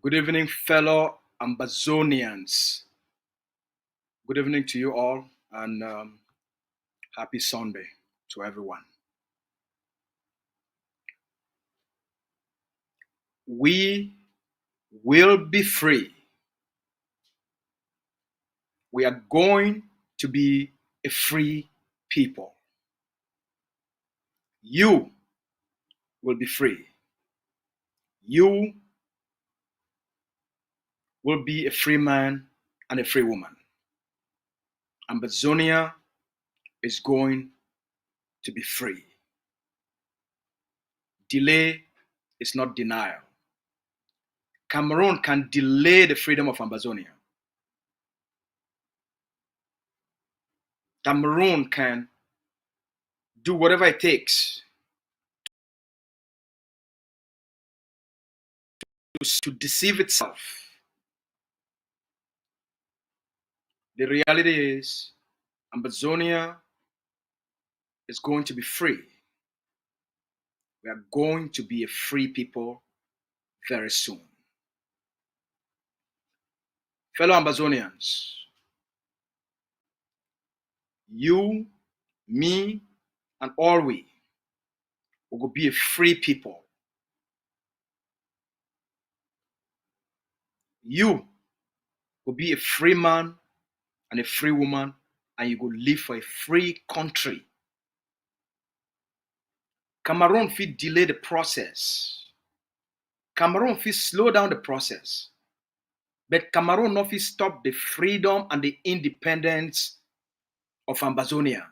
Good evening, fellow Ambazonians. Good evening to you all, and happy Sunday to everyone. We will be free. We are going to be a free people. You will be free. You will be a free man and a free woman. Ambazonia is going to be free. Delay is not denial. Cameroun can delay the freedom of Ambazonia. Cameroun can do whatever it takes to deceive itself. The reality is, Ambazonia is going to be free. We are going to be a free people very soon. Fellow Ambazonians, you, me, and all we will be a free people. You will be a free man and a free woman, and you will live for a free country. Cameroun fit delay the process. Cameroun fit slow down the process. But Cameroun no fit stop the freedom and the independence of Ambazonia.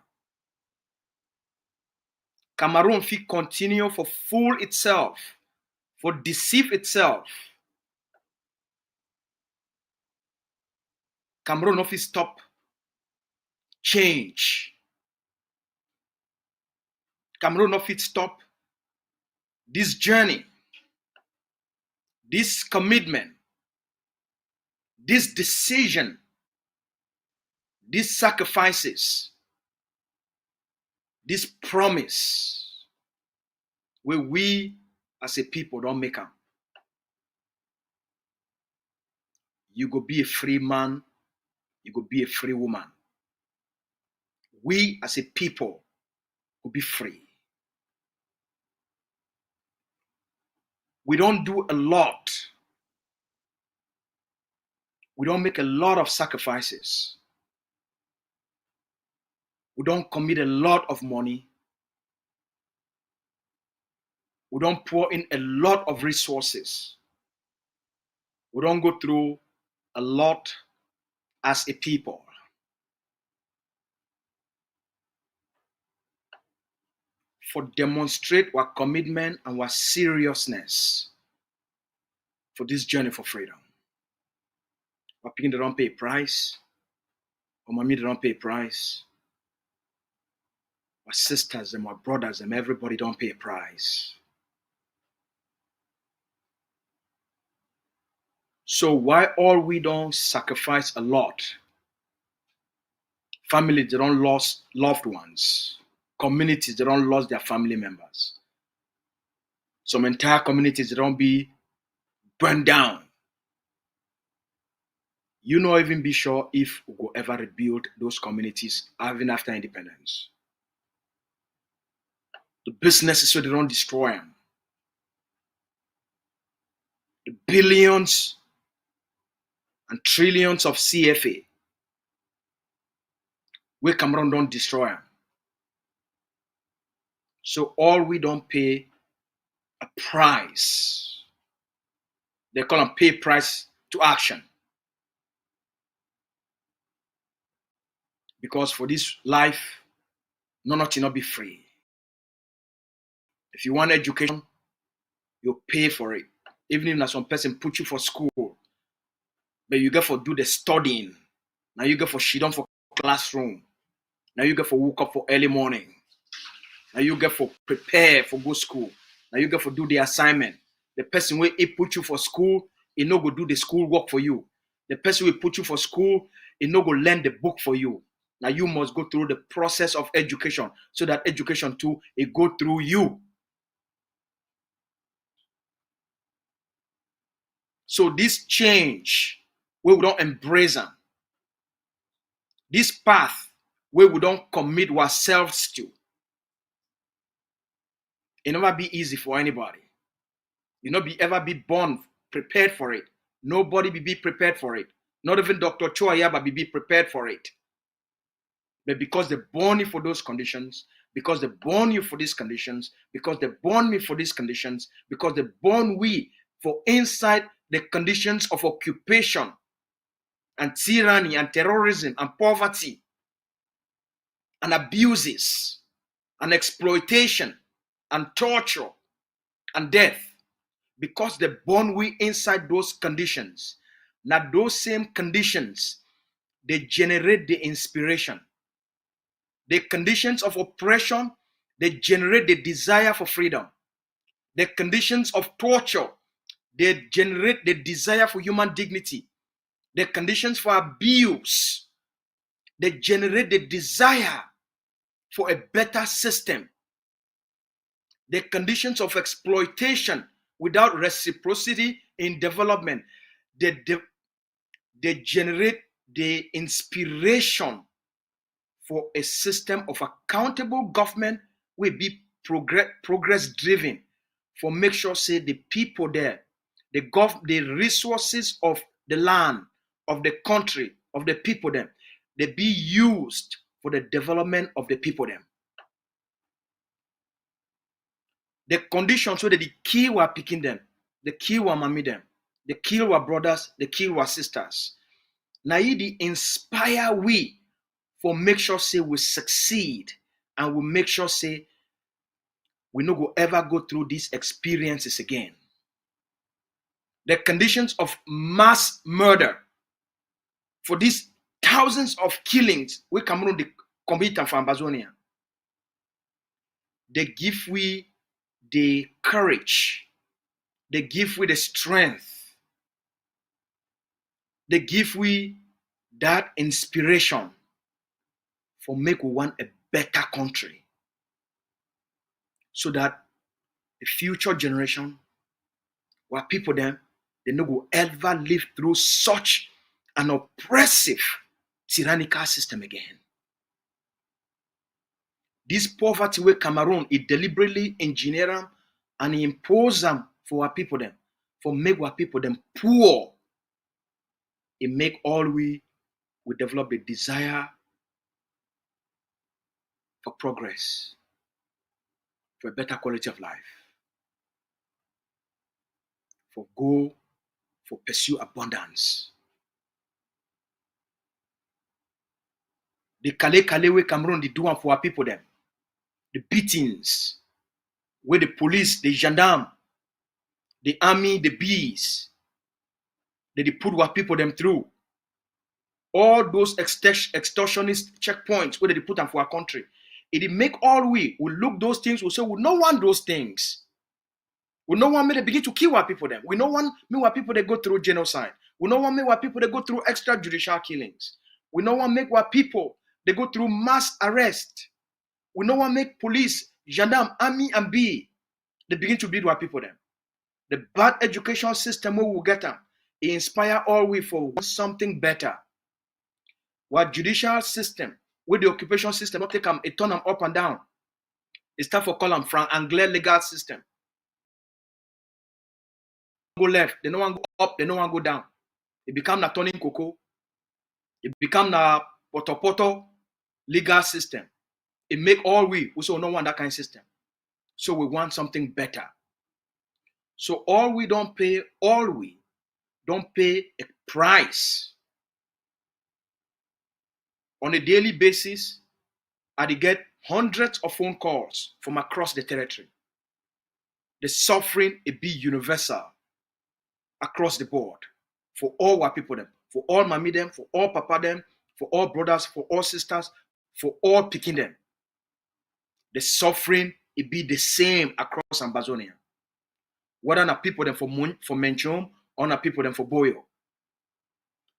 Cameroun fit continue for fool itself, for deceive itself. Cameroun no fit stop change. Cameroun no fit stop this journey, this commitment, this decision, these sacrifices, this promise where we as a people don't make them. You go be a free man, you go be a free woman. We as a people will be free. We don't do a lot. We don't make a lot of sacrifices. We don't commit a lot of money. We don't pour in a lot of resources. We don't go through a lot as a people. For demonstrate our commitment and our seriousness for this journey for freedom. Our people they don't pay a price. Our mommy they don't pay a price. Our sisters and our brothers and everybody don't pay a price. So why all we don't sacrifice a lot? Families they don't lost loved ones. Communities they don't lost their family members. Some entire communities they don't be burned down. You not even be sure if we will ever rebuild those communities even after independence. The businesses so they don't destroy them. The billions and trillions of CFA where Cameroun don't destroy them. So all we don't pay a price. They call them pay price to action. Because for this life, nothing not be free. If you want education, you pay for it. Even if some person put you for school, but you get for do the studying. Now you get for sit down for classroom. Now you get for wake up for early morning. Now you get for prepare for go school. Now you get for do the assignment. The person will put you for school, he no go do the school work for you. The person will put you for school, he no go learn the book for you. Now you must go through the process of education so that education too, it go through you. So this change, we don't embrace them. This path, where we don't commit ourselves to. It never be easy for anybody. You not be ever be born prepared for it. Nobody be prepared for it. Not even Dr. Choayaba be prepared for it. But because they born you for those conditions, because they born you for these conditions, because they born me for these conditions, because they born we for inside the conditions of occupation and tyranny and terrorism and poverty and abuses and exploitation and torture and death, because they born we inside those conditions. Now those same conditions, they generate the inspiration. The conditions of oppression, they generate the desire for freedom. The conditions of torture, they generate the desire for human dignity. The conditions for abuse, they generate the desire for a better system. The conditions of exploitation without reciprocity in development, they generate the inspiration for a system of accountable government will be progress driven, for make sure say the people there, the resources of the land, of the country, of the people them, they be used for the development of the people them. The conditions so that the kill were picking them, the kill were mommy them, the kill were brothers, the kill were sisters. Now the inspire we for make sure say we succeed, and we make sure say we no go ever go through these experiences again. The conditions of mass murder, for these thousands of killings we Cameroun the commit for Ambazonia, they give we the courage, they give we the strength, they give we that inspiration for make we want a better country, so that the future generation, where people them, they no go ever live through such an oppressive, tyrannical system again. This poverty where Cameroun, it deliberately engineer them and impose them for our people them, for make our people them poor. It make all we develop the desire for progress, for a better quality of life, for go, for pursue abundance. The kale way Cameroun they do one for our people them. The beatings, where the police, the gendarme, the army, the bees, they put our people them through. All those extortionist checkpoints where they put them for our country. It make all we look those things, we say we no want those things. We no want me to begin to kill our people them. We no want me our people they go through genocide. We no want me our people they go through extrajudicial killings. We no want make our people they go through mass arrest. We no want make police, gendarme, army, and bee they begin to beat our people them. The bad education system we will get them, it inspire all we for something better. What judicial system, with the occupation system, not take them, it turn them up and down. It's time for call them franc anglais legal system. Go left, they no one go up, they no one go down. It become na turning cocoa. It become na poto legal system. It make all we also no want that kind of system. So we want something better. So all we don't pay a price. On a daily basis, I get hundreds of phone calls from across the territory. The suffering it be universal across the board for all our people them, for all mommy them, for all papa them, for all brothers, for all sisters, for all picking them. The suffering it be the same across Ambazonia. Whether not people them for Menchom or not people them for Boyo.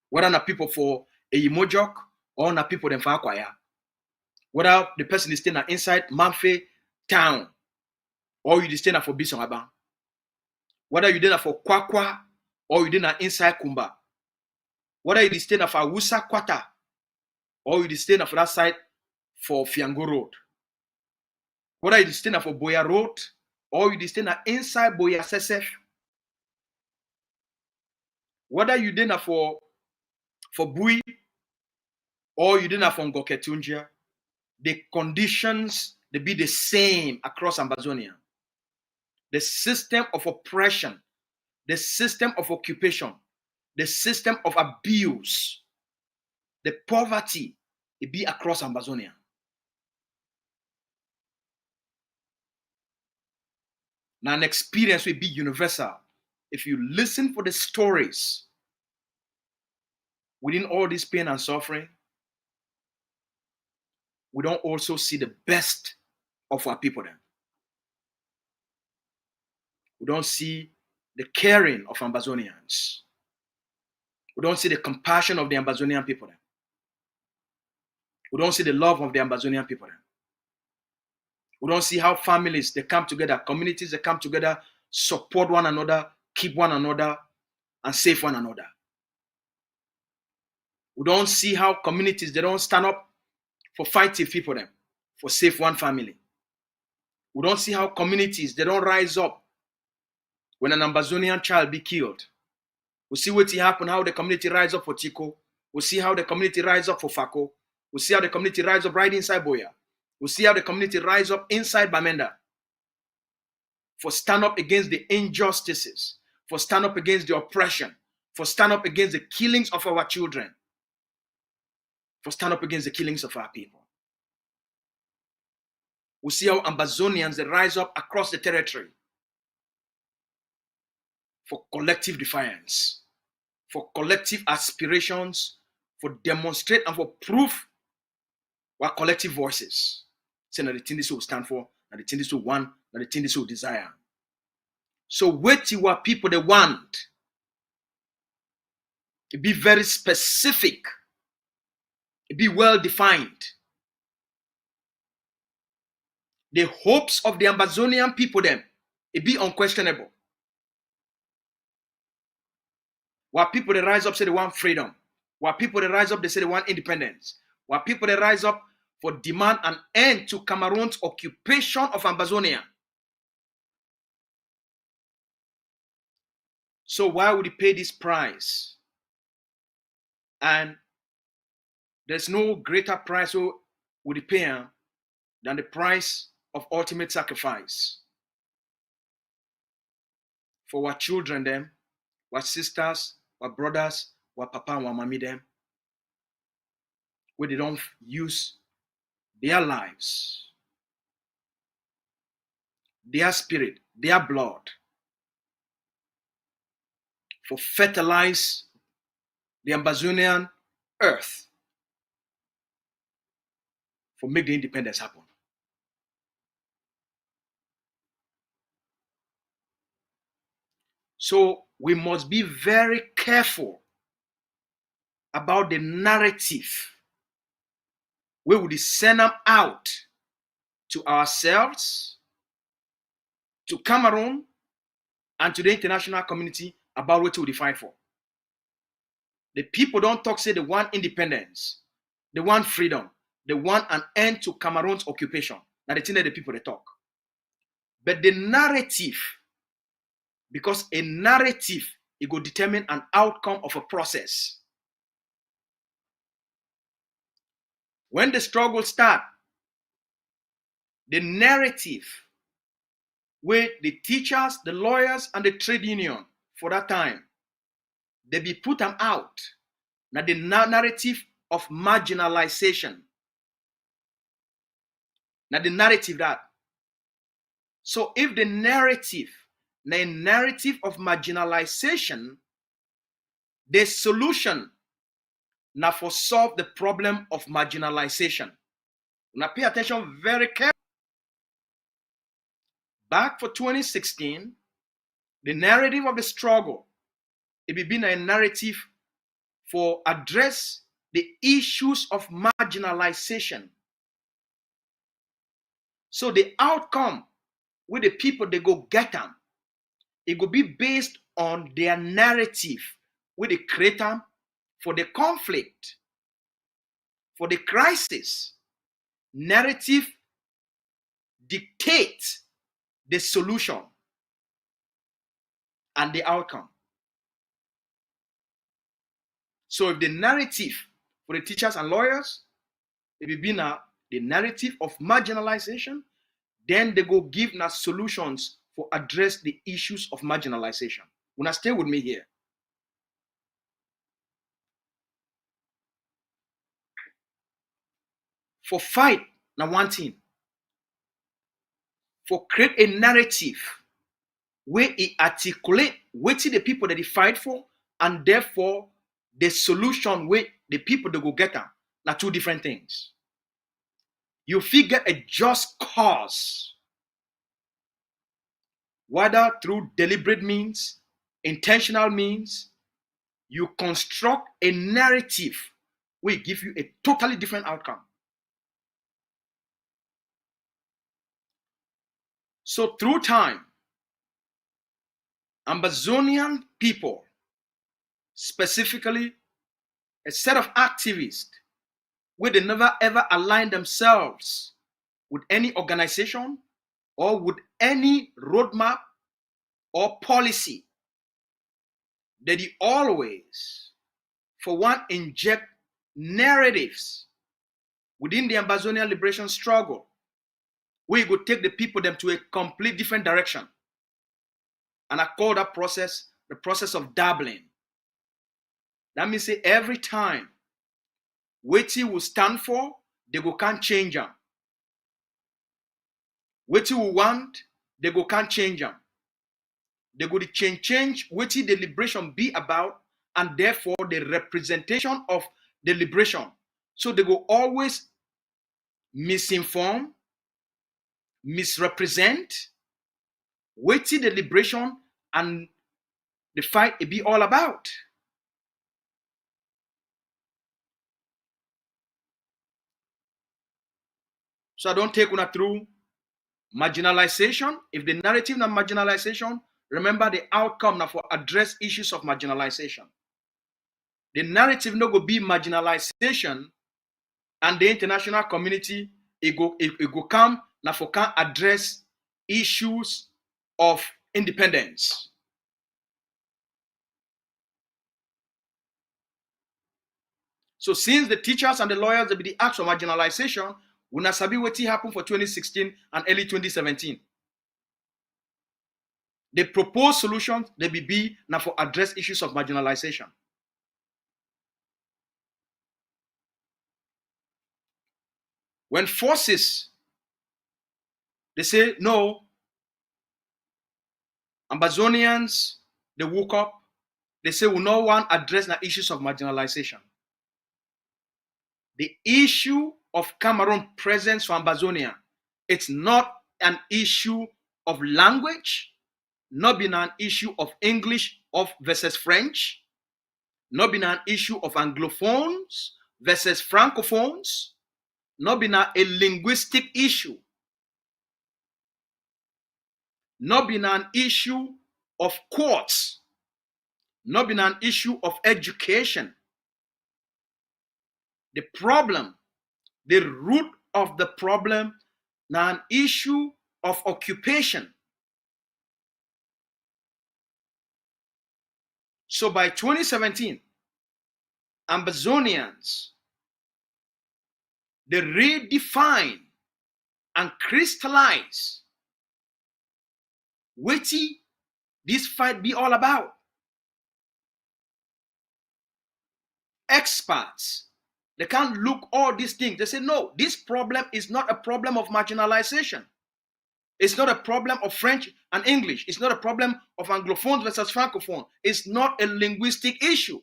Whether not people for Eyimojok or not people them for Akwaya. Whether the person is staying inside Manfe town or you staying for Bisonaba. Whether you there for Kwakwa or you didn't inside Kumba. Whether you stay for Awusa Kwata, or you stay for that side for Fiango Road. Whether you stay for Boya Road, or you stay inside Boya Sesef. Whether you did for Bui, or you didn't for Ngoketunjia, the conditions they be the same across Ambazonia. The system of oppression, the system of occupation, the system of abuse, the poverty, it be across Ambazonia. Now, an experience will be universal. If you listen for the stories within all this pain and suffering, we don't also see the best of our people then. We don't see the caring of Ambazonians. We don't see the compassion of the Ambazonian people then. We don't see the love of the Ambazonian people then. We don't see how families, they come together, communities, they come together, support one another, keep one another, and save one another. We don't see how communities, they don't stand up for fighting people then, for save one family. We don't see how communities, they don't rise up when an Ambazonian child be killed. We see what happen, how the community rise up for Chico. We see how the community rise up for Fako. We see how the community rise up right inside Boya. We see how the community rise up inside Bamenda for stand up against the injustices, for stand up against the oppression, for stand up against the killings of our children, for stand up against the killings of our people. We see how Ambazonians, they rise up across the territory for collective defiance, for collective aspirations, for demonstrate and for proof our collective voices. Say that the thing this will stand for, that the thing this will want, that the thing this will desire. So what you are people they want, it be very specific, it be well defined. The hopes of the Ambazonian people them, it be unquestionable. While people they rise up say they want freedom, while people they rise up they say they want independence, while people they rise up for demand an end to Cameroon's occupation of Ambazonia. So why would he pay this price? And there's no greater price who would he pay than the price of ultimate sacrifice for our children them, our sisters, our brothers, our papa and our mommy them, where they don't use their lives, their spirit, their blood for fertilize the Ambazonian earth, for make the independence happen. So we must be very careful about the narrative where we send them out to ourselves, to Cameroon, and to the international community about what we fight for. The people don't talk, say they want independence, they want freedom, they want an end to Cameroon's occupation. Now the thing that the people they talk. But the narrative, because a narrative, it will determine an outcome of a process. When the struggle start, the narrative where the teachers, the lawyers, and the trade union for that time, they be put them out. Now the narrative of marginalization. Now the narrative that. So if the narrative of marginalization, the solution now for solve the problem of marginalization. Now pay attention very carefully. Back for 2016, the narrative of the struggle, it be been a narrative for address the issues of marginalization. So the outcome with the people they go get them, it will be based on their narrative with the creator for the conflict, for the crisis. Narrative dictates the solution and the outcome. So if the narrative for the teachers and lawyers, it will be now the narrative of marginalization, then they go give now solutions for address the issues of marginalization. When I stay with me here. For fight, now one thing. For create a narrative where it articulate what the people that they fight for, and therefore the solution where the people that go get them. Now two different things. You figure a just cause, whether through deliberate means, intentional means, you construct a narrative will give you a totally different outcome. So through time, Ambazonian people, specifically a set of activists, where they never ever align themselves with any organization or with any roadmap or policy, that they always, for one, inject narratives within the Ambazonian liberation struggle, where you could take the people them to a complete different direction. And I call that process the process of dabbling. That means say every time what you will stand for, they go can't change them. What you will want, they go can't change them. They go to change what the liberation be about, and therefore the representation of the liberation. So they go always misinform, misrepresent what the liberation and the fight it be all about. So I don't take una through marginalization. If the narrative na marginalization, remember the outcome now for address issues of marginalization. The narrative no go be marginalization, and the international community it go come now for can address issues of independence. So since the teachers and the lawyers they be the acts of marginalization, we na sabi what happened for 2016 and early 2017. The proposed solutions they be now for address issues of marginalization. When forces they say no, Ambazonians they woke up, they say we no one address the issues of marginalization. The issue of Cameroun presence for Ambazonia, it's not an issue of language, not been an issue of English versus French, not been an issue of Anglophones versus Francophones, not been a linguistic issue, not been an issue of courts, not been an issue of education. The problem, the root of the problem, now an issue of occupation. So by 2017, Ambazonians, they redefine and crystallize what this fight be all about. Experts, they can't look all these things. They say, no, this problem is not a problem of marginalization. It's not a problem of French and English. It's not a problem of Anglophones versus Francophone. It's not a linguistic issue.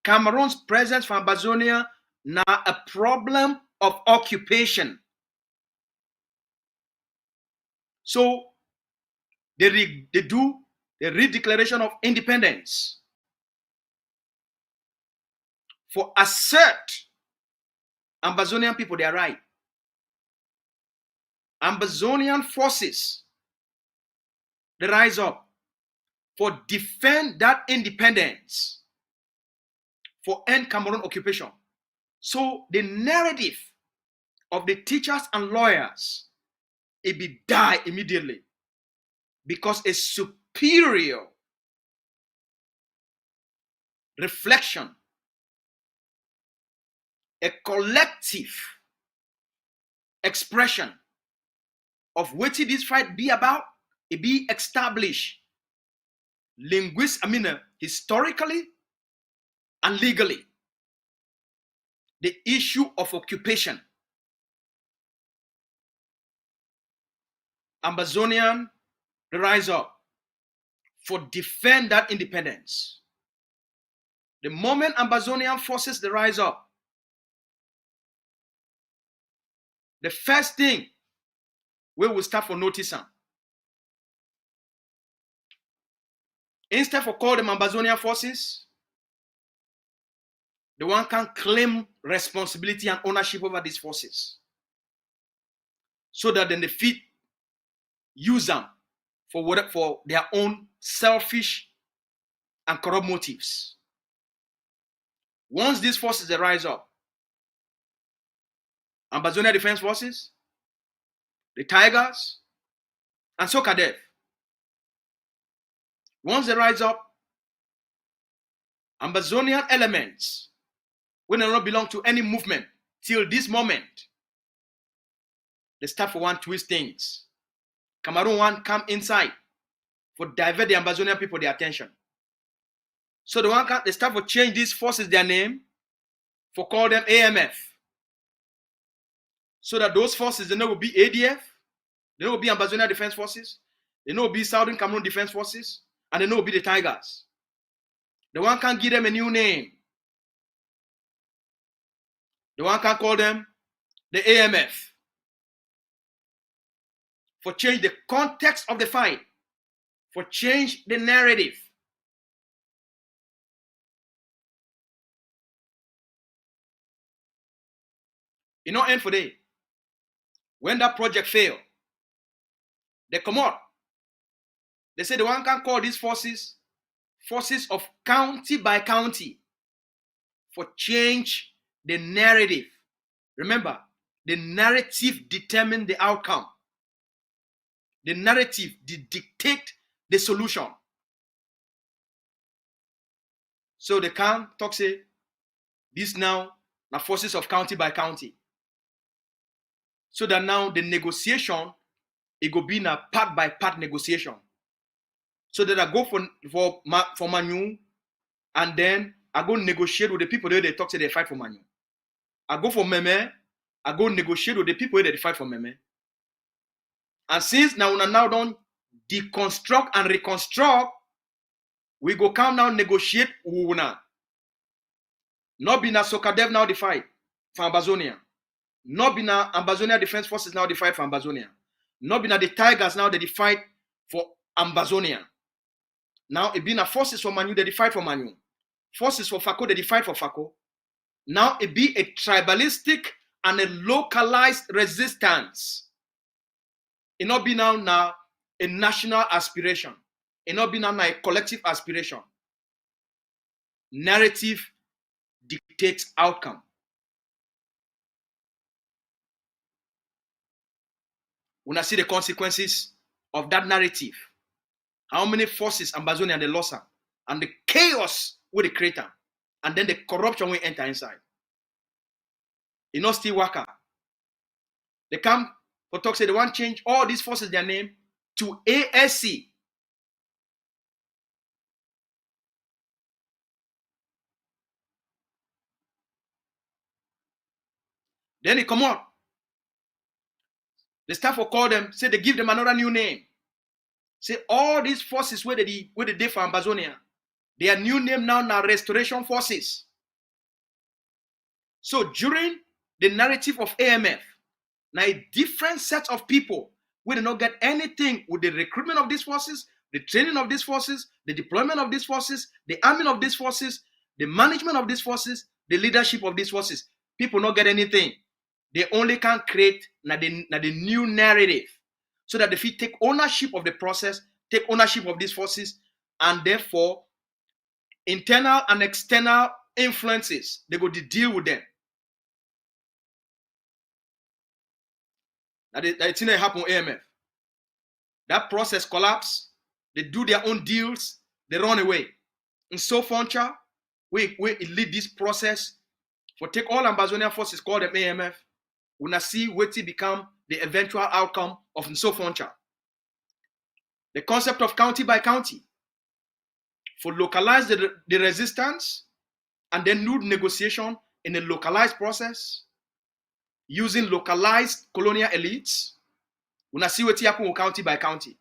Cameroon's presence for Ambazonia now a problem of occupation. So they do the redeclaration of independence for assert Ambazonian people their right. Ambazonian forces, they rise up for defend that independence, for end Cameroon occupation. So the narrative of the teachers and lawyers, it be die immediately, because a superior reflection, a collective expression of what this fight be about, it be established historically and legally. The issue of occupation. Ambazonian rise up for defend that independence. The moment Ambazonian forces the rise up, the first thing we will start for noticing, instead of call them Ambazonian forces, the one can claim responsibility and ownership over these forces, so that then the fit use them for their own selfish and corrupt motives. Once these forces they rise up, Ambazonian Defense Forces, the Tigers, and Sokadef, once they rise up, Ambazonian elements, when they don't belong to any movement till this moment, they start for one twist things. Cameroon one come inside for divert the Ambazonian people their attention. So they start for change these forces their name, for call them AMF. So that those forces, they know will be ADF, they know will be Ambazonian Defense Forces, they know will be Southern Cameroon Defense Forces, and they know will be the Tigers. The one can give them a new name. The one can call them the AMF. For change the context of the fight, for change the narrative. It not end for day. When that project failed, they come out. They say the one can call these forces of county by county, for change the narrative. Remember, the narrative determines the outcome. The narrative dictate the solution. So they can talk say this now forces of county by county. So that now the negotiation, it go be in a part by part negotiation. So that I go for Manu, and then I go negotiate with the people that they talk say they fight for Manu. I go for Meme, I go negotiate with the people that they fight for Meme. And since now we now don't deconstruct and reconstruct, we go come now negotiate with una. Not be na Sokadev now the fight for Ambazonia. Not be na Ambazonian Defense Forces now the fight for Ambazonia. Not be na the Tigers now they fight for Ambazonia. Now it be na forces for Manu they fight for Manu. Forces for Fako they fight for Fako. Now it be a tribalistic and a localized resistance. It not be now a national aspiration. It not be now a collective aspiration. Narrative dictates outcome. When I see the consequences of that narrative, how many forces Ambazonian they lost her, and the chaos with the creator, and then the corruption will enter inside. It not still work out. They come for talk say they want to change all these forces their name to ASC. Then they come out. The staff will call them, say they give them another new name. Say all these forces where they did for Ambazonia, their new name now Restoration Forces. So during the narrative of AMF, now a different set of people will not get anything with the recruitment of these forces, the training of these forces, the deployment of these forces, the arming of these forces, the management of these forces, the leadership of these forces. People not get anything. They only can create the new narrative, so that if you take ownership of the process, take ownership of these forces, and therefore internal and external influences, they go to deal with them. That thing that happen AMF. That process collapse, they do their own deals, they run away. In so functure, we lead this process for take all Ambazonian forces, call them AMF, we see what it become the eventual outcome of so functure. The concept of county by county, for localize the resistance and then do negotiation in a localized process using localized colonial elites. We see what happen county by county.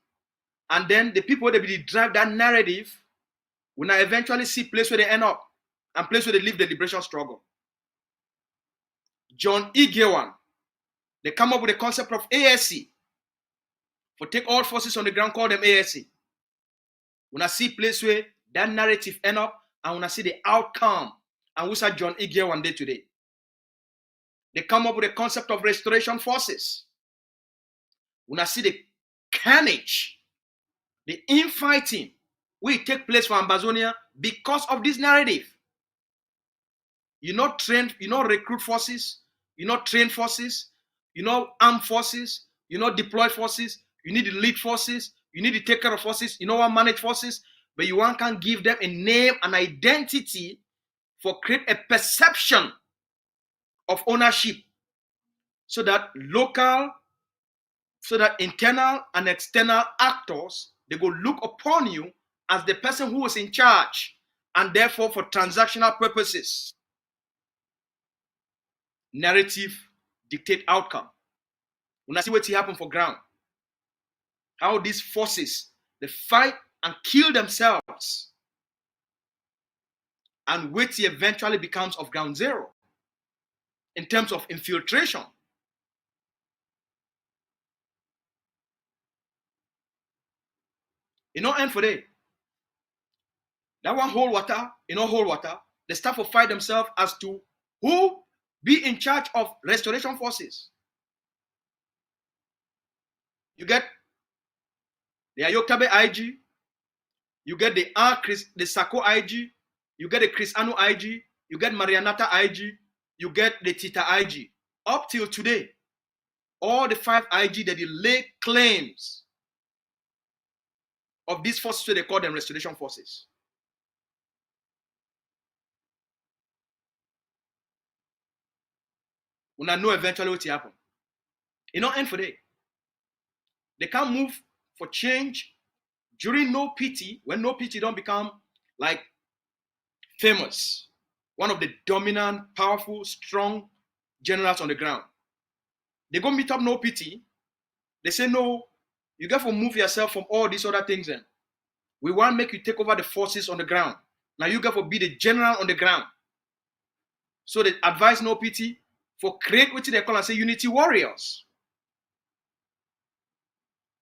And then the people that will drive that narrative, we now eventually see place where they end up and place where they live the liberation struggle. John E. Gewan, they come up with the concept of ASC. For take all forces on the ground, call them ASC. We now see place where that narrative end up and we now see the outcome. And we saw John E. Gewan day today. They come up with the concept of restoration forces. We now see the carnage, the infighting will take place for Ambazonia because of this narrative. You not train, you not recruit forces, you not train forces, you not arm forces, you not deploy forces, you need to lead forces, you need to take care of forces, you know what manage forces, but you want can give them a name and identity for create a perception of ownership so that internal and external actors, they go look upon you as the person who is in charge, and therefore for transactional purposes, narrative dictate outcome. When I see what happen for ground, how these forces, they fight and kill themselves, and what eventually becomes of ground zero in terms of infiltration. You know, end for day. That one hold water, you know, hold water. They start to fight themselves as to who be in charge of restoration forces. You get the Ayoktabe IG, you get the Sako IG, you get the Chris Anu IG, you get Marianata IG, you get the Tita IG. Up till today, all the 5 IG that they lay claims of these forces, so they call them restoration forces. We know eventually what will happen. You know, end for day. They can't move for change during no pity, when no pity don't become like famous, one of the dominant, powerful, strong generals on the ground. They go meet up no pity. They say, no, you got to move yourself from all these other things. Then we want to make you take over the forces on the ground. Now you got to be the general on the ground. So they advise no pity for create what they call and say unity warriors.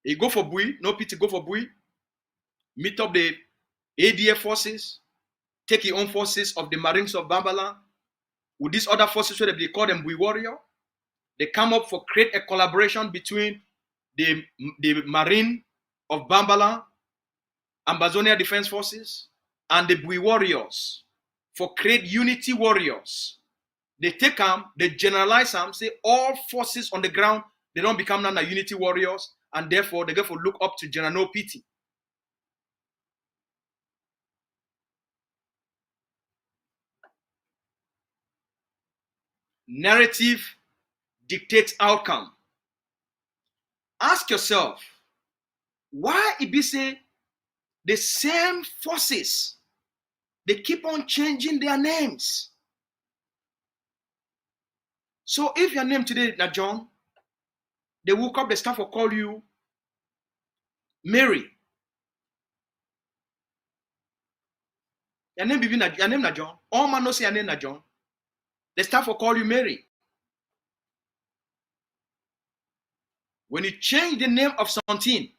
They go for Bui, no pity go for Bui, meet up the ADF forces, take your own forces of the Marines of Bambala, with these other forces where they call them Bui warrior. They come up for create a collaboration between the Marine of Bambala, Ambazonia Defense Forces, and the Bui warriors for create unity warriors. They take them, they generalize them, say all forces on the ground, they don't become now unity warriors, and therefore they go for look up to General No Pity. Narrative dictates outcome. Ask yourself, why it be say the same forces, they keep on changing their names? So if your name today is John, they woke up, the staff will call you Mary. Your name be your name na John. All man know say your name na John. The staff will call you Mary. When you change the name of something,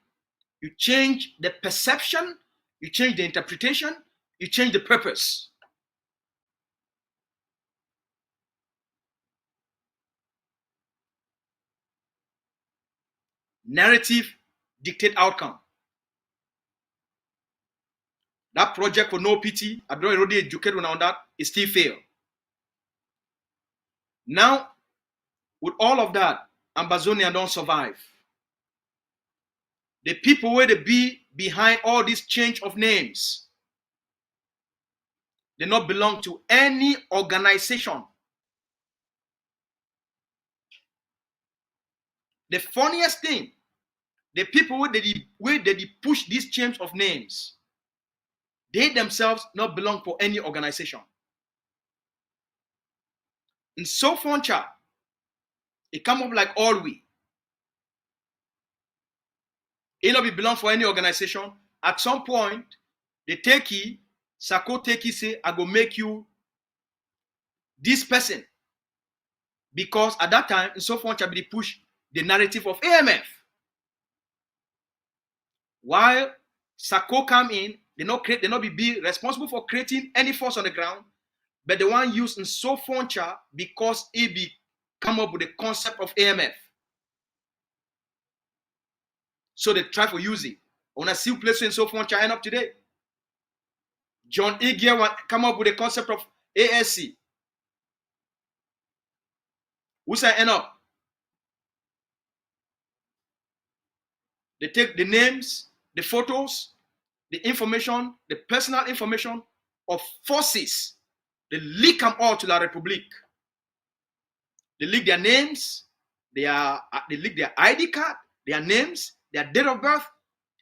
you change the perception, you change the interpretation, you change the purpose. Narrative dictate outcome. That project for no pity, I don't already educate on that, it still failed. Now, with all of that, Ambazonia don't survive. The people where they be behind all this change of names, they not belong to any organization. The funniest thing, the people where they push this change of names, they themselves not belong for any organization. In so funcha, it come up like all we. It not be belong for any organization. At some point, the takey, Sako takey say, I go make you this person. Because at that time, in so funcha, they push the narrative of AMF. While Sako come in, they not be responsible for creating any force on the ground, but the one used in so funcha because it be come up with the concept of AMF. So they try to use it. When I see place in so funcha end up today, John Igia come up with the concept of ASC. Who's I end up? They take the names, the photos, the information, the personal information of forces. They leak them all to La République. They leak their names, they leak their ID card, their names, their date of birth,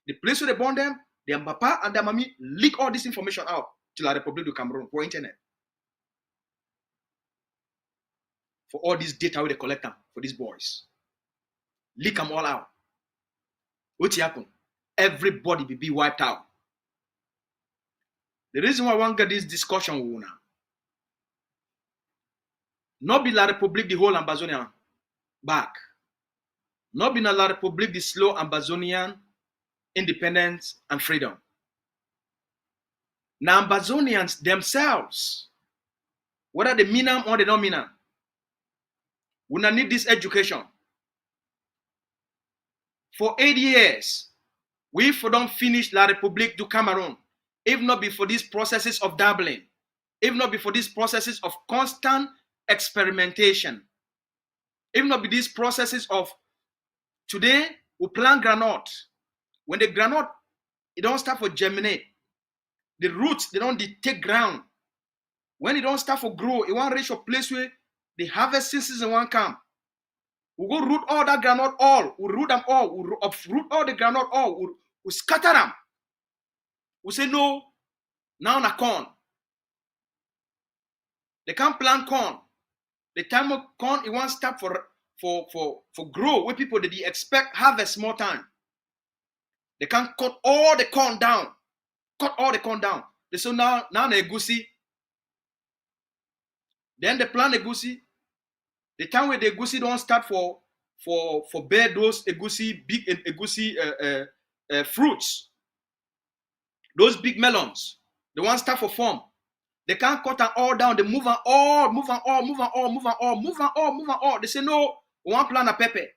the place where they born them, their papa and their mommy leak all this information out to La République du Cameroun for internet. For all this data where they collect them for these boys. Leak them all out. What happen? Everybody will be wiped out. The reason why I want to get this discussion now, not be La République the whole Ambazonian back. Not be La République the slow Ambazonian independence and freedom. Now Ambazonians themselves, whether they mean them or they don't mean them, we not need this education. For 8 years, we don't finish La République du Cameroun, if not be for these processes of dabbling, if not be for these processes of constant experimentation, if not be these processes of today we plant granite. When the granite, it don't start for germinate. The roots, they don't take ground. When it don't start for grow, it won't reach a place where the harvest season won't come. We go root all that granite all. We root them all. We uproot all the granite all. We scatter them. We say no, now na corn. They can't plant corn. The time of corn, it won't start for grow where people they expect harvest more time. They can't cut all the corn down. Cut all the corn down. They say now the egusi. Then they plant egusi. The time where the egusi don't start for bear those egusi, big egusi fruits. Those big melons. The ones start for form. They can't cut them all down. They move them all. They say no, we want plant a pepper.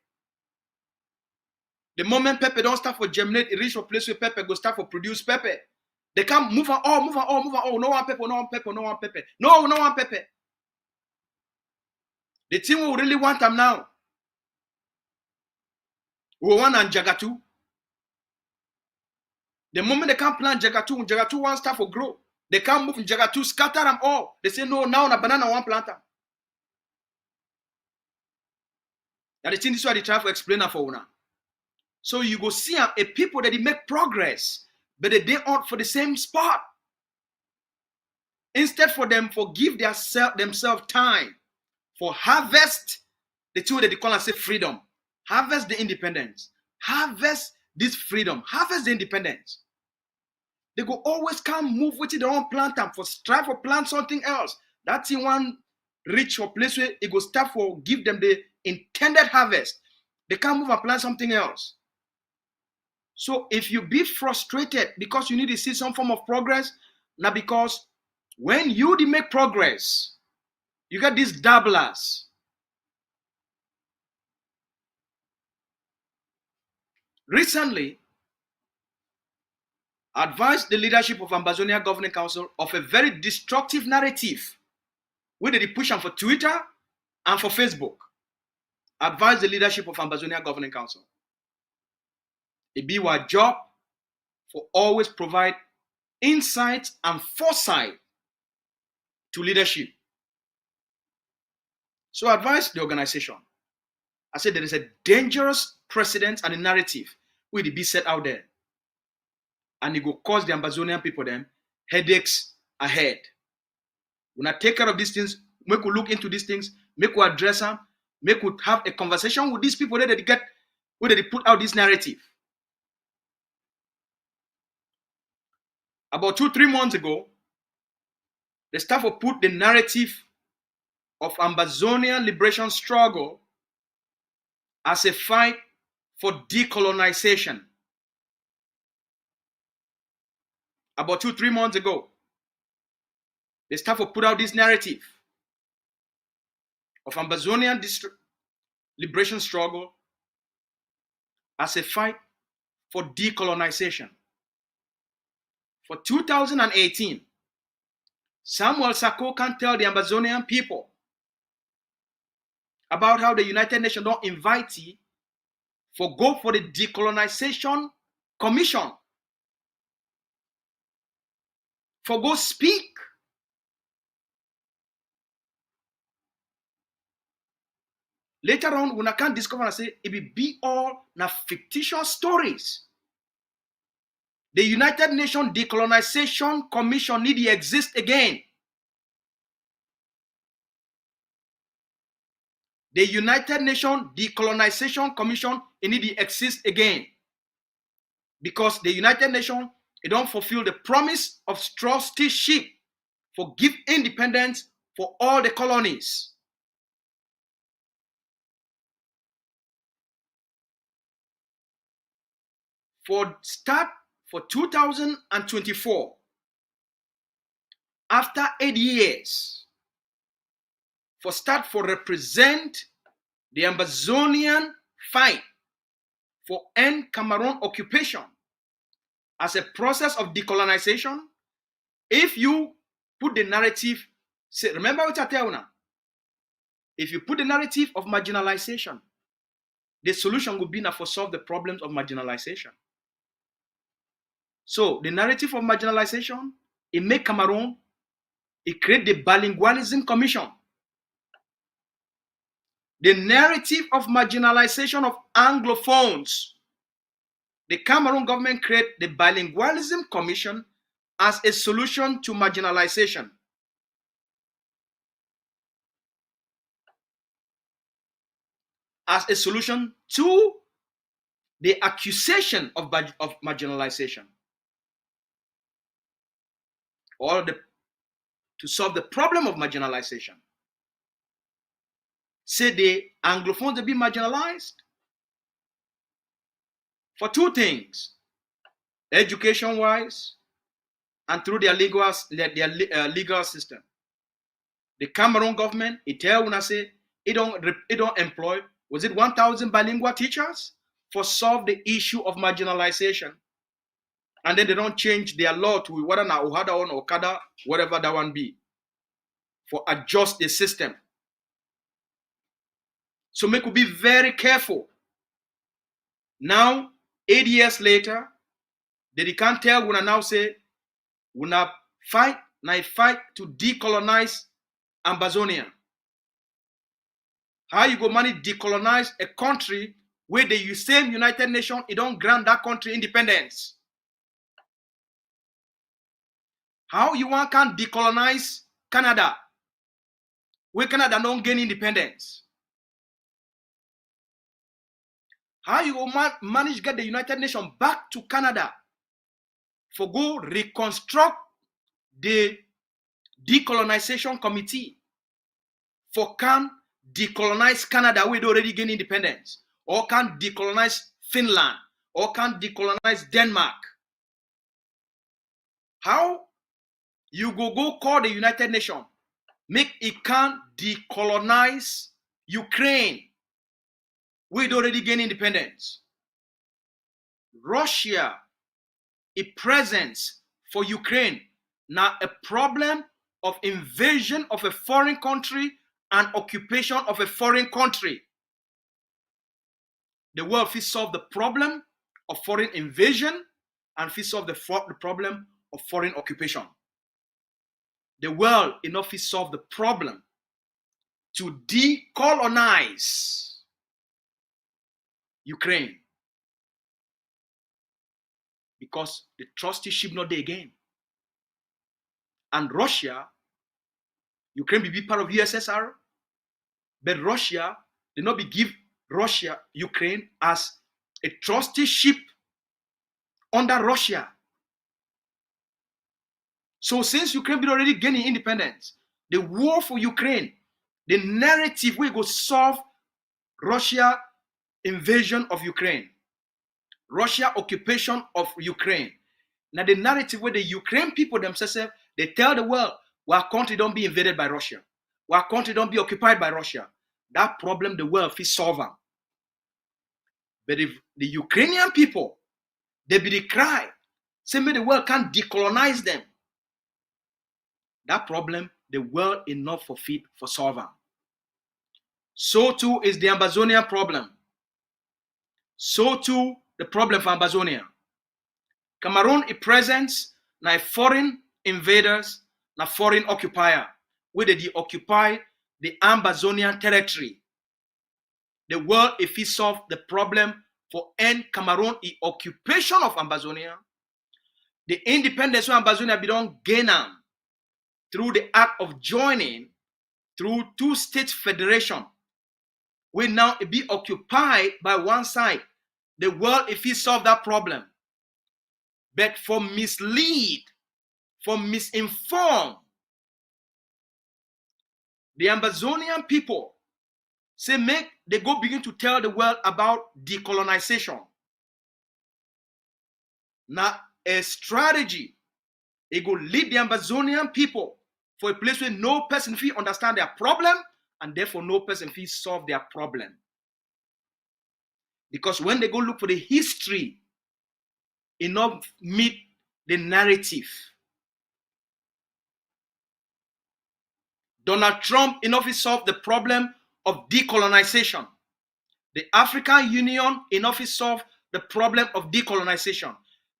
The moment pepper don't start for germinate, it reach a place where pepper go start for produce pepper. They can't move on all. No one pepper. No one pepper. The thing we really want them now. We want and Jagatu. The moment they can't plant Jagatu won't start for grow. They can't move in Jagatu, scatter them all. They say no, now a banana one plant them. That the thing is why they try to explain that for now. So you go see a people that they make progress, but they aren't for the same spot. Instead for them, forgive themselves time for harvest the two that they call and say freedom. Harvest the independence. Harvest this freedom. Harvest the independence. They go always come move with it, they don't plant them for strive for plant something else. That's in one reach or place where it go start for give them the intended harvest. They can't move and plant something else. So if you be frustrated because you need to see some form of progress, now because when you make progress, you get these dabblers. Recently, Advise the leadership of Ambazonia Governing Council of a very destructive narrative where they push them for Twitter and for Facebook. Advise the leadership of Ambazonia Governing Council. It be our job for always provide insight and foresight to leadership. So advise the organization. I said there is a dangerous precedent and a narrative will be set out there. And it will cause the Ambazonian people them headaches ahead. When I take care of these things, make we look into these things, make we address them, make we have a conversation with these people that they get, where they put out this narrative. About 2-3 months ago, the staff will put the narrative of Ambazonian liberation struggle as a fight for decolonization. About 2-3 months ago, the staff will put out this narrative of Ambazonian liberation struggle as a fight for decolonization. For 2018, Samuel Sako can tell the Ambazonian people about how the United Nations don't invite you for go for the decolonization commission. For go speak. Later on, when I can discover and say it be all na fictitious stories. The United Nations Decolonization Commission need to exist again. The United Nations Decolonization Commission need to exist again. Because the United Nations, it don't fulfill the promise of trusteeship for give independence for all the colonies. For 2024, after 8 years, for represent the Ambazonian fight for end Cameroun occupation as a process of decolonization. If you put the narrative, say, remember what I tell you now, if you put the narrative of marginalization, the solution would be now for solve the problems of marginalization. So the narrative of marginalization, it make Cameroun, it create the bilingualism commission. The narrative of marginalization of Anglophones, the Cameroon government create the bilingualism commission as a solution to marginalization. As a solution to the accusation of marginalization. Or to solve the problem of marginalization. Say the Anglophones they be marginalized for two things, education-wise and through their legal system. The Cameroon government, it tell when I say it don't employ, was it 1,000 bilingual teachers for solve the issue of marginalization? And then they don't change their law to whether na Ohada or Okada, whatever that one be, for adjust the system. So make we be very careful. Now, 8 years later, they can't tell when I now say, when I fight to decolonize Ambazonia. How you go manage decolonize a country where the same United Nations, it don't grant that country independence? How you want can decolonize Canada, where Canada don't gain independence? How you will manage to get the United Nations back to Canada for go reconstruct the decolonization committee for can decolonize Canada where they already gain independence, or can decolonize Finland, or can decolonize Denmark? How you go call the United Nations, make it can decolonize Ukraine where they already gain independence? Russia it presents for Ukraine now a problem of invasion of a foreign country and occupation of a foreign country. The world will solve the problem of foreign invasion and will solve the problem of foreign occupation. The world enough will solve the problem to decolonize Ukraine, because the trusteeship not there again. And Russia, Ukraine will be part of USSR, but Russia did not be give Russia, Ukraine as a trusteeship under Russia. So since Ukraine been already gaining independence, the war for Ukraine, the narrative we go solve Russia invasion of Ukraine, Russia occupation of Ukraine. Now the narrative where the Ukraine people themselves, they tell the world, our country don't be invaded by Russia. Our country don't be occupied by Russia. That problem the world will solve. But if the Ukrainian people, they be the cry, say maybe the world can't decolonize them. That problem, the world enough for fit for solving. So too is the Ambazonian problem. So too the problem for Ambazonia. Cameroun it presents now foreign invaders, now foreign occupier, where they occupy the Ambazonian territory. The world if it solve the problem for end Cameroun the occupation of Ambazonia, the independence of Ambazonia be done gain through the act of joining through two state federation, will now be occupied by one side. The world if it solve that problem, but for mislead, for misinform the Ambazonian people, say make they go begin to tell the world about decolonization. Now a strategy, it go lead the Ambazonian people for a place where no person will understand their problem, and therefore no person will solve their problem. Because when they go look for the history, it not meet the narrative. Donald Trump enough solve the problem of decolonization. The African Union enough solve the problem of decolonization.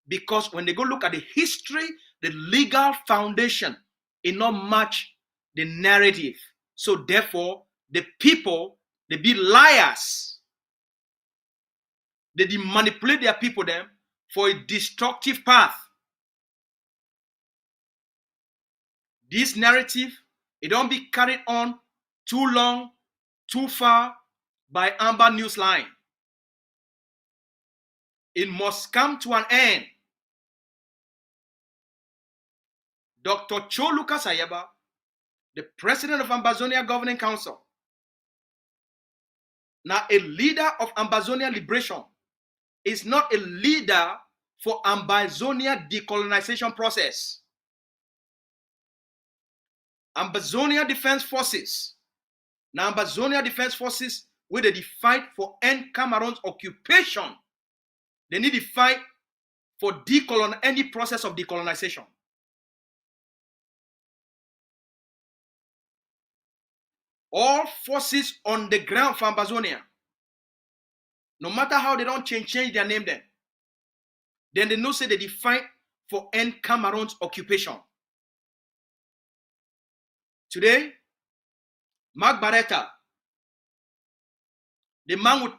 Because when they go look at the history, the legal foundation, it not match the narrative. So therefore, the people, they be liars. They manipulate their people them for a destructive path. This narrative, it don't be carried on too long, too far by Amber Newsline. It must come to an end. Dr. Cho Lucas Ayaba, the president of Ambazonia Governing Council, now a leader of Ambazonia Liberation, is not a leader for Ambazonia decolonization process. Ambazonia Defense Forces. Now Ambazonia Defense Forces, where they fight for end Cameroun's occupation, they need to fight for any process of decolonization. All forces on the ground for Ambazonia, no matter how they don't change their name then they know say they fight for end Cameroun's occupation. Today, Mark Barretta, the man with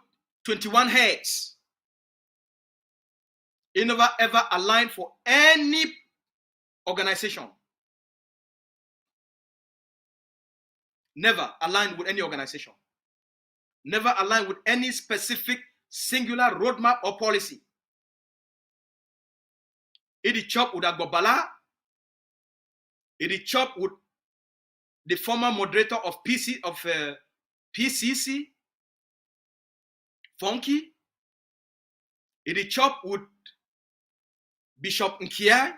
21 heads, he never ever aligned for any organization. Never aligned with any organization. Never aligned with any specific singular roadmap or policy. He did chop with Agbobala. He did chop with the former moderator of PCC, Funky. He did chop with Bishop Nkiai.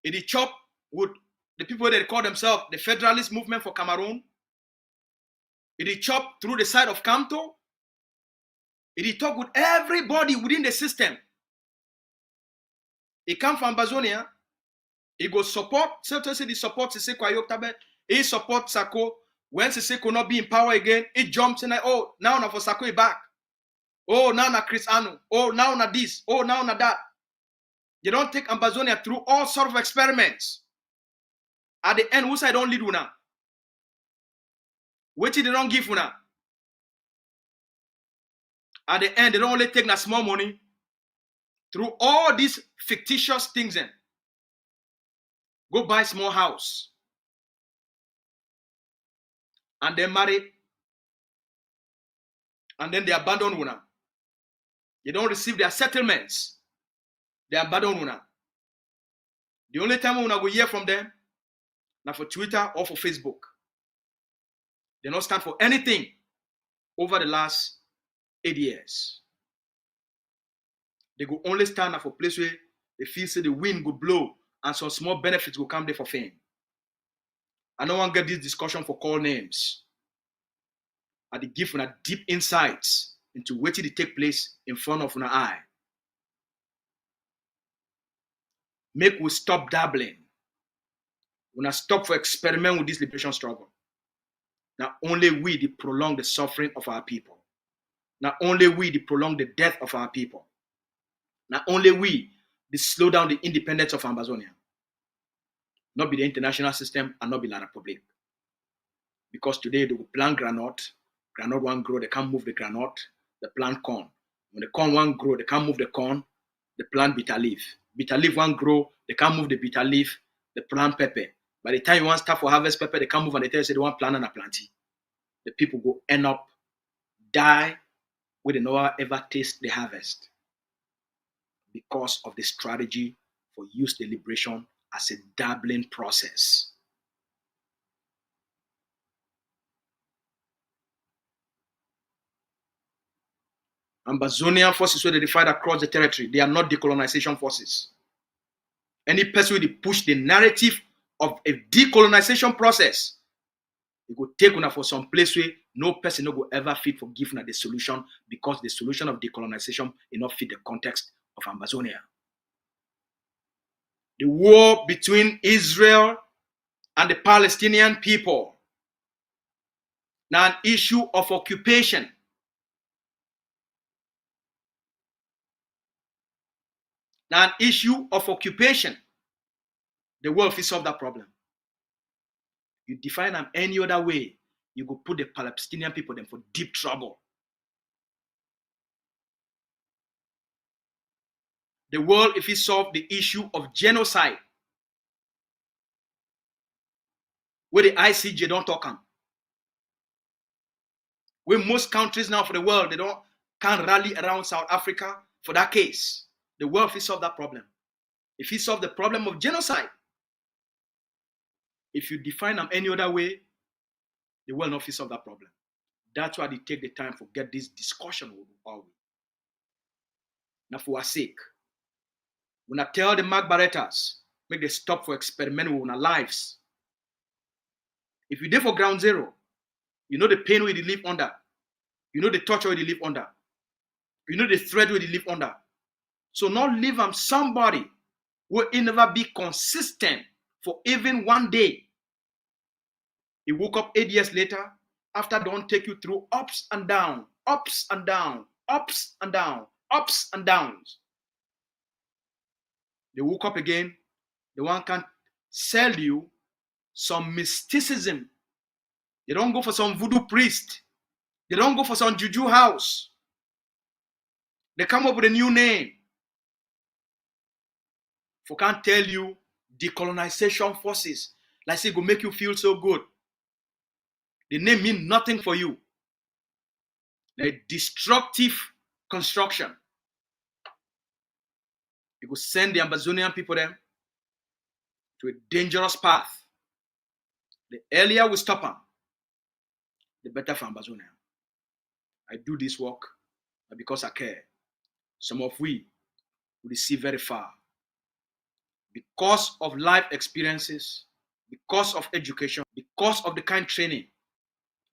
He did chop with the people that call themselves the Federalist Movement for Cameroon. He did chop through the side of Kamto. He did talk with everybody within the system. He come from Ambazonia. He go support. Certain say the support Siseko Ayoktabe. He support Sako. When Siseko not be in power again, he jumps in like, oh, now na for Sako back. Oh, now na Chris Anu. Oh, now na this. Oh, now na that. They don't take Ambazonia through all sort of experiments. At the end, who say don't lead una? Wait till they don't give una. At the end, they don't only take that small money through all these fictitious things. Then go buy small house and then marry, and then they abandon una. They don't receive their settlements. They abandon una. The only time una go hear from them now for Twitter or for Facebook. They don't stand for anything over the last 8 years. They go only stand for a place where they feel say the wind go blow and some small benefits will come there for fame. I don't want to get this discussion for call names. I dey give una deep insights into what did take place in front of una eye. Make we stop dabbling. Una stop for experiment with this liberation struggle. Not only we dey prolong the suffering of our people. Not only we dey prolong the death of our people. Not only we dey slow down the independence of Ambazonia. Not be the international system and not be La Republic. Because today they will plant granite won't grow, they can't move the granite, they plant corn. When the corn won't grow, they can't move the corn, they plant bitter leaf. Bitter leaf won't grow, they can't move the bitter leaf, they plant pepper. By the time you want to start for harvest pepper, they can't move and they tell you say they want plant and a planty. The people go end up die where they never ever taste the harvest. Because of the strategy for youth deliberation as a dabbling process. Ambazonian forces where they fight across the territory, they are not decolonization forces. Any person will push the narrative of a decolonization process, it will take una for some place where no person no go ever fit for give una the solution because the solution of decolonization will not fit the context of Ambazonia. The war between Israel and the Palestinian people. Now an issue of occupation. Now an issue of occupation. The world will solve that problem. You define them any other way, you go put the Palestinian people them for deep trouble. The world, if it solve the issue of genocide, where the ICJ don't talk on, where most countries now for the world, they can't rally around South Africa for that case. The world will solve that problem. If he solve the problem of genocide, if you define them any other way, the world not will solve that problem. That's why they take the time to get this discussion with all. Now for our sake, when I tell the Magbaretas, make them stop for experimenting with our lives. If you're there for ground zero, you know the pain where they live under. You know the torture where they live under. You know the threat where they live under. So not live on somebody who will never be consistent for even one day. He woke up 8 years later, after don't take you through ups and downs, ups and downs, ups and downs, ups and downs. They woke up again, the one can sell you some mysticism. They don't go for some voodoo priest. They don't go for some juju house. They come up with a new name. For can't tell you decolonization forces. Like say, go make you feel so good. The name mean nothing for you. A destructive construction. You could send the Ambazonian people them to a dangerous path. The earlier we stop them, the better for Ambazonia. I do this work because I care. Some of we will see very far. Because of life experiences, because of education, because of the kind training,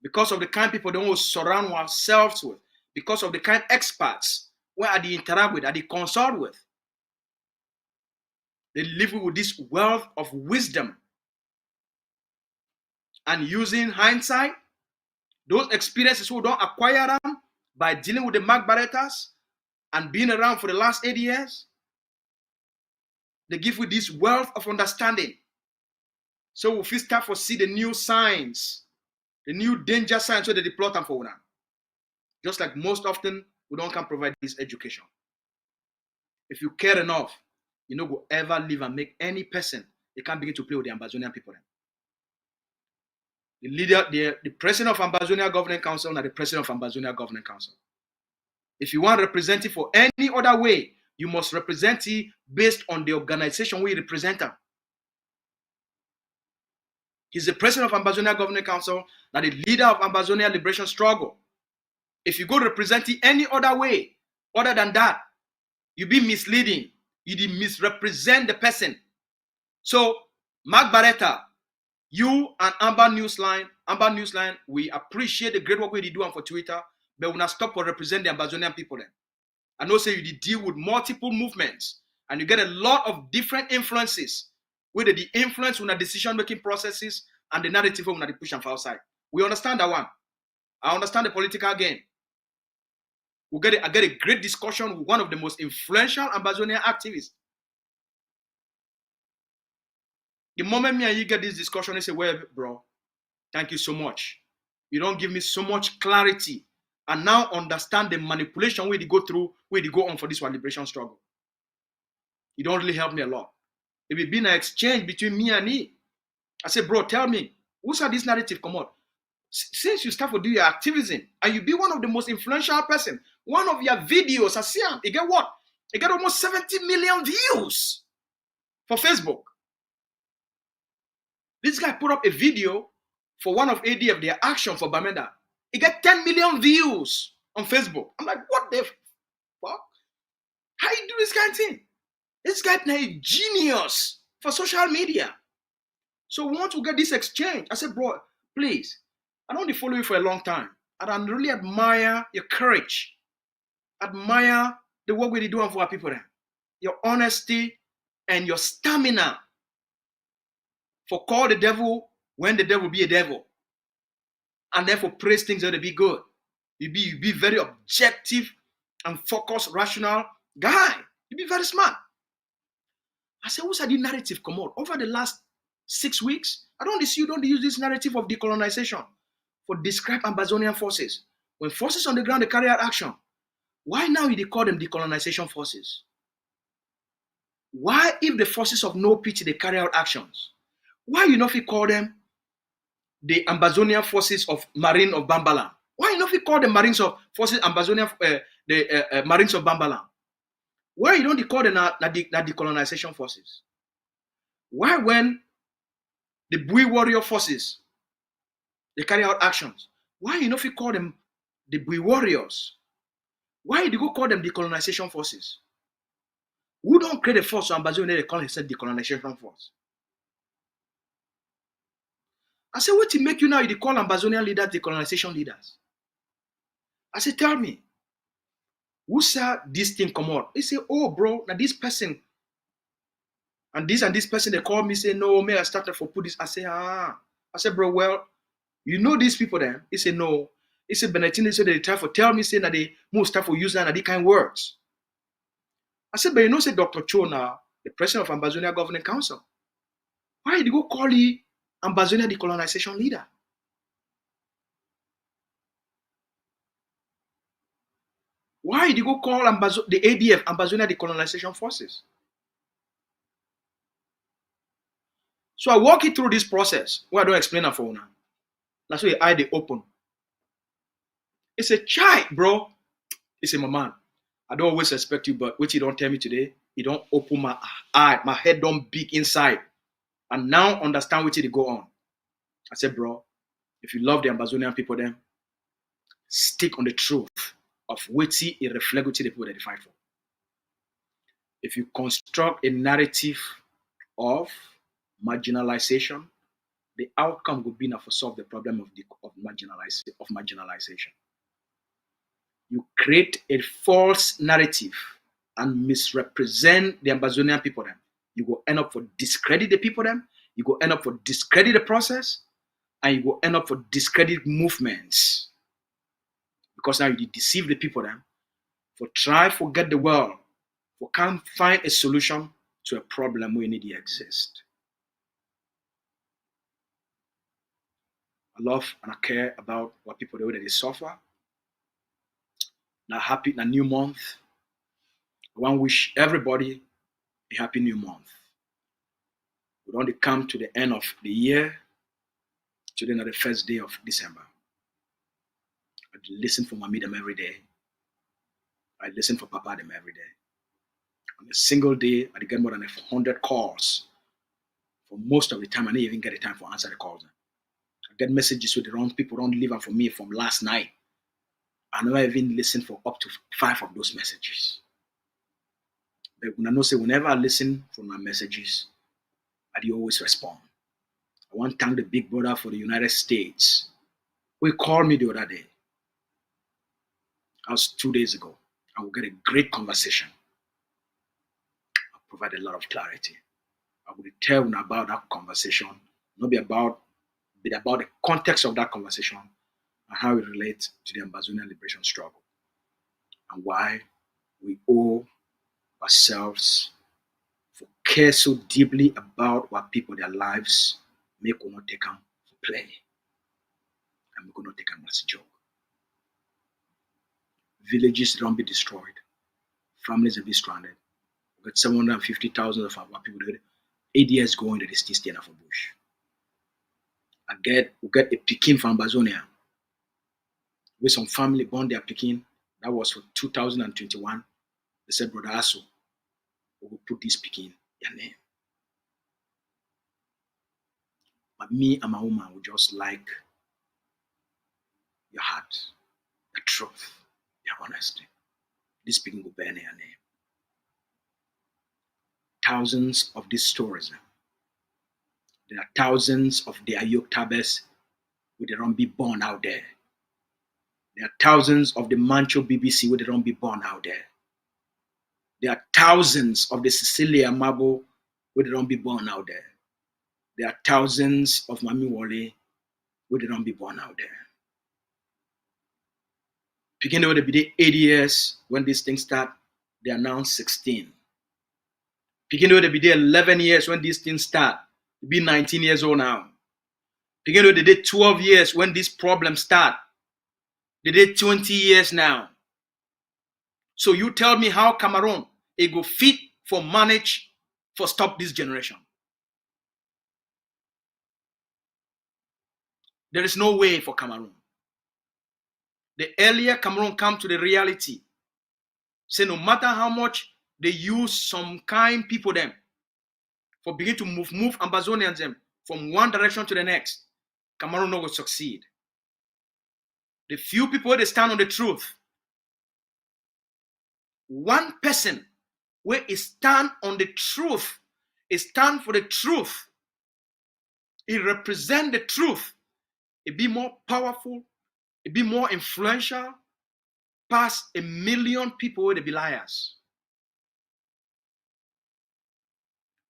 because of the kind people don't surround ourselves with, because of the kind experts where I interact with, I consult with. They live with this wealth of wisdom. And using hindsight, those experiences who don't acquire them by dealing with the Mark Barrettas and being around for the last 8 years, they give you this wealth of understanding. So if we start to see the new signs, the new danger signs, so they deploy them for now. Just like most often, we don't can provide this education. If you care enough, you know, go ever live and make any person, they can't begin to play with the Ambazonian people. The leader, the president of Ambazonia Governing Council, and the president of Ambazonia Governing Council. If you want representative for any other way, you must represent it based on the organization we represent them. He's the president of Ambazonia Governing Council, and the leader of Ambazonia Liberation Struggle. If you go represent it any other way, other than that, you be misleading. You misrepresent the person. So, Mark Barretta, you and Amber Newsline, we appreciate the great work we do for Twitter, but we not stop for represent the Ambazonian people then. I know say you deal with multiple movements and you get a lot of different influences, whether the influence on the decision-making processes and the narrative on the push and outside. We understand that one. I understand the political game. I get a great discussion with one of the most influential Ambazonian activists. The moment me and you get this discussion, I say, well, bro, thank you so much. You don't give me so much clarity and now understand the manipulation where they go through, where they go on for this one liberation struggle. You don't really help me a lot. If it been an exchange between me and he, I say, bro, tell me, who's how this narrative come out? Since you start to do your activism and you be one of the most influential person, one of your videos, I see him, you get what? You get almost 70 million views for Facebook. This guy put up a video for one of ADF, their action for Bamenda. He got 10 million views on Facebook. I'm like, what the fuck? How you do this kind of thing? This guy is a genius for social media. So we want to get this exchange. I said, bro, please, I don't follow you for a long time. And I really admire your courage. Admire the work we're doing for our people there. Your honesty and your stamina for call the devil when the devil be a devil. And therefore praise things that be good. You be very objective and focused, rational guy. You be very smart. I said, what's the narrative come out? Over the last 6 weeks, I don't use this narrative of decolonization for describe Ambazonian forces. When forces on the ground, they carry out action. Why now they call them decolonization forces? Why if the forces of no pitch, they carry out actions? Why you not call them the Ambazonian forces of Marine of Bambalan? Why you not call them Marines of forces Ambazonian Marines of Bambalan? Why you don't call them decolonization forces? Why when the Bui warrior forces they carry out actions? Why you not call them the Bui warriors? Why do you call them decolonization forces? Who don't create a force so Ambazonia they call themselves decolonization force? I said, what to make you now? You call Ambazonian leaders decolonization leaders. I said, tell me, who saw this thing come out? They say, oh, bro, now this person and this person, they call me, say, no, may I started for put this. I say, I said, bro, well, you know these people then? He said, no. He said, Benetini said they try for tell me, say that they most start for use that and these kind of words. I said, but you know, say Dr. Cho now, the president of Ambazonia Governing Council. Why did you go call he Ambazonia decolonization leader? Why did you go call the ADF Ambazonia decolonization forces? So I walk you through this process. Why I don't explain it for now. That's why I they open. It's a child, bro. It's a my man. I don't always respect you, but what you don't tell me today, you don't open my eye. My head don't big inside. And now understand what you go on. I said, bro, if you love the Ambazonian people, then stick on the truth of what it reflects what the people that they fight for. If you construct a narrative of marginalization, the outcome will be for solve the problem of marginalization. You create a false narrative and misrepresent the Ambazonian people then. you go end up for discredit the people them, you go end up for discredit the process, and you go end up for discredit movements. Because now you deceive the people them, for try forget the world, for can't find a solution to a problem where need to exist. I love and I care about what people do that they suffer. Now happy na new month. I want to wish everybody a happy new month. We don't come to the end of the year. Today is the first day of December. I listen for mommy them every day. I listen for papa them every day. On a single day, I get more than 100 calls. For most of the time, I didn't even get the time for answer the calls. I get messages with the wrong people don't leave them for me from last night. I never even listen for up to 5 of those messages. But when I know say whenever I listen for my messages, I do always respond. I want to thank the big brother for the United States. He called me the other day. That was 2 days ago. And we get a great conversation. I provide a lot of clarity. I will tell you about that conversation, not be about, but about the context of that conversation and how it relates to the Ambazonian liberation struggle and why we owe ourselves for care so deeply about what people, their lives, make we not take them for play and we could not take them as a joke. Villages don't be destroyed, families will be stranded. We got 750,000 of our people there. 8 years going that they still staying off a bush. We get a Pekin from Ambazonia. With some family born their Pekin. That was for 2021. They said, Brother Asu, we will put this Pekin your name. But me and my woman would just like your heart, your truth, your honesty. This Pekin will bear your name. Thousands of these stories. There are thousands of the Ayok Tabes where they don't be born out there. There are thousands of the Mancho BBC where they don't be born out there. There are thousands of the Cecilia Mabo where they don't be born out there. There are thousands of Mami Wale where they don't be born out there. Beginning with the 8 years when these things start, they are now 16. Beginning with the 11 years when these things start, they be 19 years old now. Beginning with the 12 years when these problems start, they did 20 years now. So you tell me how Cameroun it go fit for manage for stop this generation. There is no way for Cameroun. The earlier Cameroun come to the reality, say no matter how much they use some kind people them for begin to move Ambazonians them from one direction to the next, Cameroun not will succeed. The few people they stand on the truth. One person where it stand on the truth, it stand for the truth. It represent the truth. It be more powerful, it be more influential, past 1 million people where they be liars.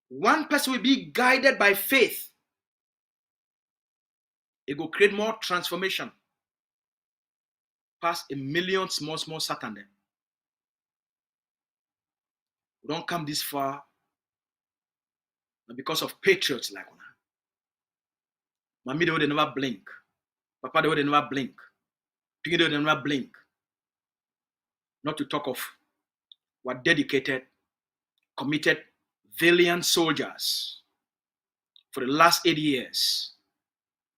One person will be guided by faith. It will create more transformation. Past 1 million small Satan them. We don't come this far because of patriots like una. Mommy they would never blink. Papa they would never blink. Piggy they would never blink. Not to talk of what dedicated, committed, valiant soldiers for the last 8 years.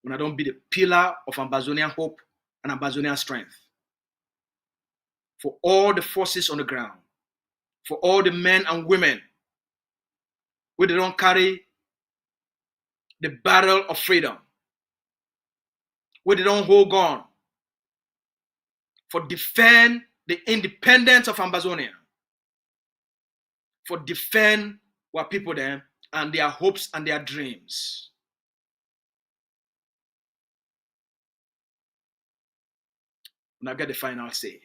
When I don't be the pillar of Ambazonian hope and Ambazonian strength. For all the forces on the ground, for all the men and women where they don't carry the barrel of freedom, where they don't hold on, for defend the independence of Ambazonia, for defend what people there and their hopes and their dreams. And I get the final say.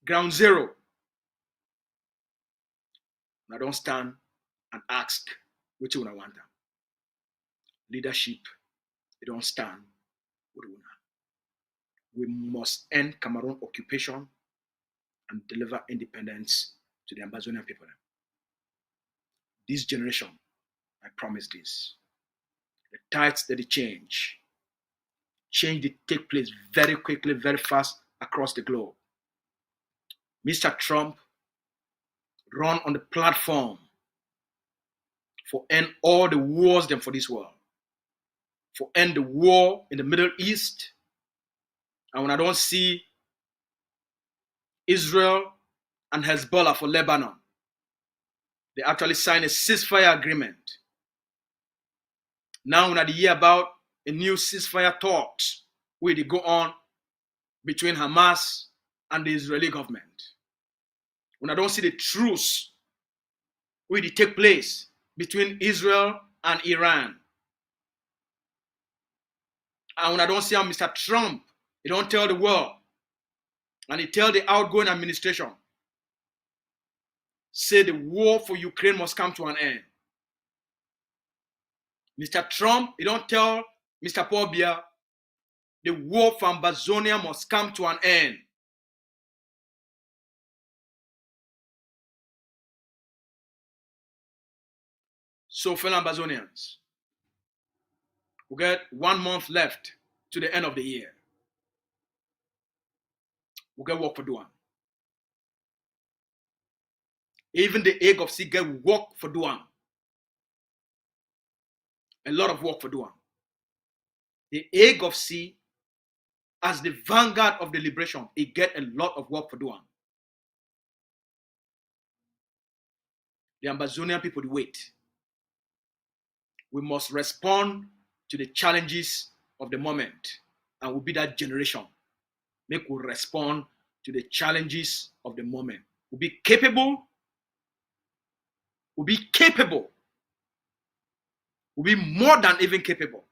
Ground zero. Now don't stand and ask what you want them. Leadership, they don't stand with una. We must end Cameroon occupation and deliver independence to the Ambazonian people. This generation, I promise this. The tides that they change they take place very quickly, very fast across the globe. Mr. Trump run on the platform for end all the wars them for this world. For end the war in the Middle East. And when I don't see Israel and Hezbollah for Lebanon, they actually signed a ceasefire agreement. Now when I hear about a new ceasefire talks where they go on between Hamas and the Israeli government. When I don't see the truce where they take place between Israel and Iran. And when I don't see how Mr. Trump, he don't tell the world, and he tell the outgoing administration, say the war for Ukraine must come to an end. Mr. Trump, he don't tell Mr. Paul Biya, the war for Ambazonia must come to an end. So, fellow Ambazonians, we get 1 month left to the end of the year. We get work for doing. Even the egg of sea get work for doing. A lot of work for doing. The egg of sea, as the vanguard of the liberation, it get a lot of work for doing. The Ambazonian people wait. We must respond to the challenges of the moment, and we'll be that generation. Make we respond to the challenges of the moment. We'll be capable. We'll be capable. We'll be more than even capable.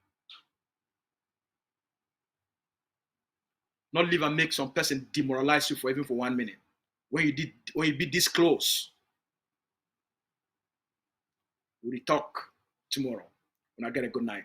Not live and make some person demoralize you for even for 1 minute. When you be this close, we'll talk tomorrow when I get a good night.